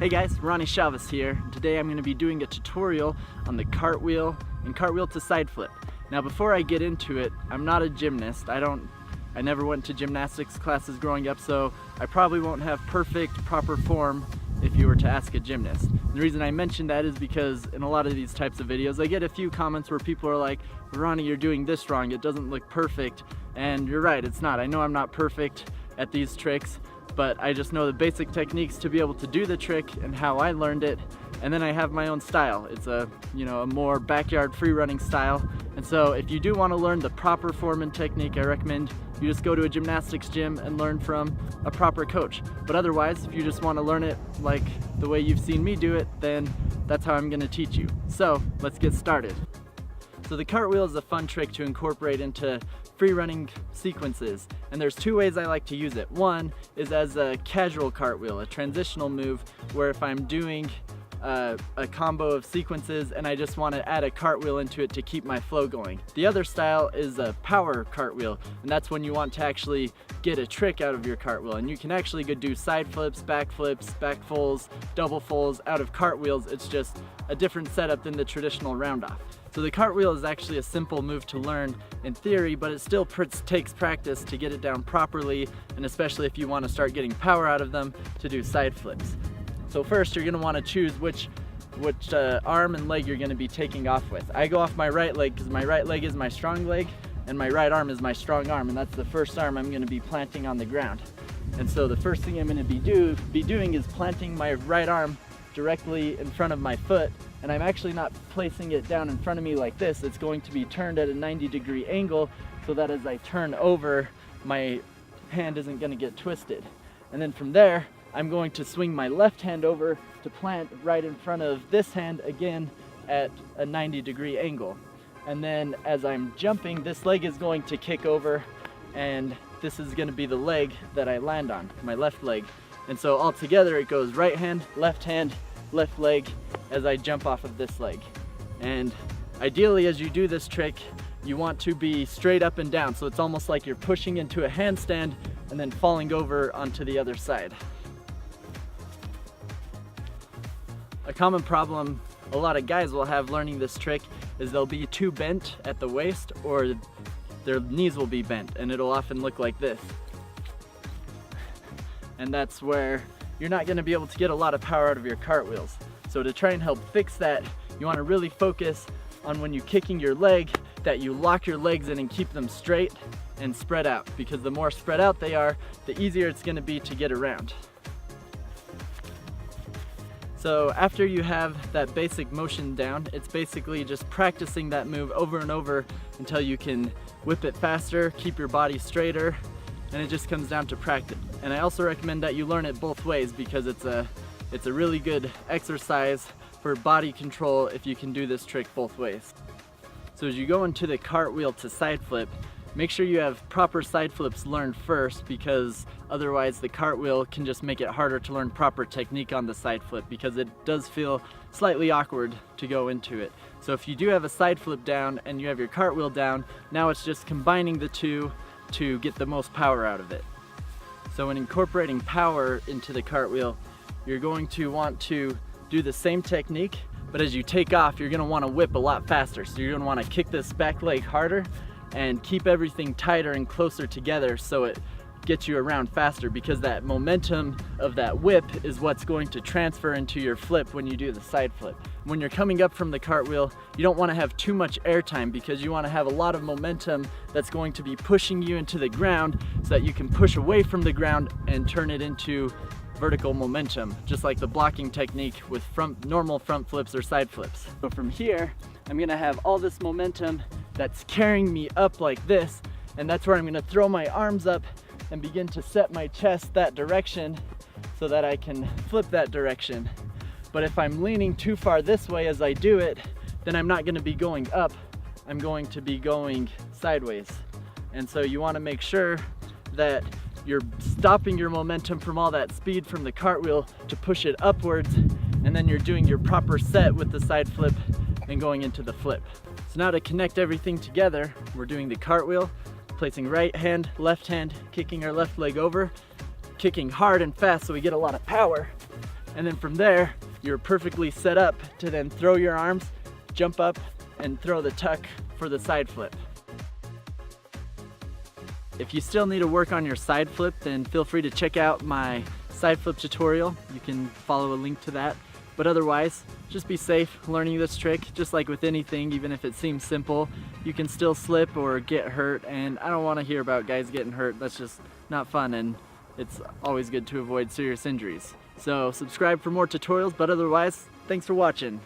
Hey guys, Ronnie Chavez here. Today I'm going to be doing a tutorial on the cartwheel and cartwheel to side flip. Now before I get into it, I'm not a gymnast. I never went to gymnastics classes growing up, so I probably won't have perfect, proper form if you were to ask a gymnast. The reason I mention that is because in a lot of these types of videos, I get a few comments where people are like, Ronnie, you're doing this wrong, it doesn't look perfect. And you're right, it's not. I know I'm not perfect at these tricks, but I just know the basic techniques to be able to do the trick and how I learned it. And then I have my own style. It's a more backyard free running style. And so if you do want to learn the proper form and technique, I recommend you just go to a gymnastics gym and learn from a proper coach. But otherwise, if you just want to learn it like the way you've seen me do it, then that's how I'm going to teach you. So let's get started. So the cartwheel is a fun trick to incorporate into free running sequences, and there's two ways I like to use it. One is as a casual cartwheel, a transitional move where if I'm doing a combo of sequences and I just want to add a cartwheel into it to keep my flow going. The other style is a power cartwheel, and that's when you want to actually get a trick out of your cartwheel, and you can actually go do side flips, back fulls, double fulls out of cartwheels. It's just a different setup than the traditional round-off. So the cartwheel is actually a simple move to learn in theory, but it still takes practice to get it down properly, and especially if you want to start getting power out of them to do side flips. So first you're going to want to choose which arm and leg you're going to be taking off with. I go off my right leg because my right leg is my strong leg and my right arm is my strong arm, and that's the first arm I'm going to be planting on the ground. And so the first thing I'm going to be doing is planting my right arm directly in front of my foot, and I'm actually not placing it down in front of me like this. It's going to be turned at a 90-degree angle so that as I turn over, my hand isn't going to get twisted. And then from there, I'm going to swing my left hand over to plant right in front of this hand again at a 90-degree angle. And then as I'm jumping, this leg is going to kick over, and this is going to be the leg that I land on, my left leg. And so all together it goes right hand, left leg as I jump off of this leg. And ideally as you do this trick, you want to be straight up and down. So it's almost like you're pushing into a handstand and then falling over onto the other side. A common problem a lot of guys will have learning this trick is they'll be too bent at the waist, or their knees will be bent, and it'll often look like this. And that's where you're not going to be able to get a lot of power out of your cartwheels. So to try and help fix that, you want to really focus on when you're kicking your leg that you lock your legs in and keep them straight and spread out, because the more spread out they are, the easier it's going to be to get around. So after you have that basic motion down, it's basically just practicing that move over and over until you can whip it faster, keep your body straighter, and it just comes down to practice. And I also recommend that you learn it both ways, because it's a really good exercise for body control if you can do this trick both ways. So as you go into the cartwheel to side flip, make sure you have proper side flips learned first, because otherwise the cartwheel can just make it harder to learn proper technique on the side flip, because it does feel slightly awkward to go into it. So if you do have a side flip down and you have your cartwheel down, now it's just combining the two to get the most power out of it. So when incorporating power into the cartwheel, you're going to want to do the same technique, but as you take off, you're going to want to whip a lot faster. So you're going to want to kick this back leg harder and keep everything tighter and closer together so it gets you around faster, because that momentum of that whip is what's going to transfer into your flip when you do the side flip. When you're coming up from the cartwheel, you don't want to have too much air time, because you want to have a lot of momentum that's going to be pushing you into the ground so that you can push away from the ground and turn it into vertical momentum, just like the blocking technique with normal front flips or side flips. So from here, I'm going to have all this momentum that's carrying me up like this, and that's where I'm going to throw my arms up and begin to set my chest that direction so that I can flip that direction. But if I'm leaning too far this way as I do it, then I'm not going to be going up, I'm going to be going sideways. And so you want to make sure that you're stopping your momentum from all that speed from the cartwheel to push it upwards, and then you're doing your proper set with the side flip and going into the flip. So now to connect everything together, we're doing the cartwheel, placing right hand, kicking our left leg over, kicking hard and fast so we get a lot of power, And then from there, you're perfectly set up to then throw your arms, jump up, and throw the tuck for the side flip. If you still need to work on your side flip, then feel free to check out my side flip tutorial. You can follow a link to that. But otherwise, just be safe learning this trick. Just like with anything, even if it seems simple, you can still slip or get hurt, and I don't want to hear about guys getting hurt. That's just not fun, and it's always good to avoid serious injuries. So subscribe for more tutorials, but otherwise, thanks for watching.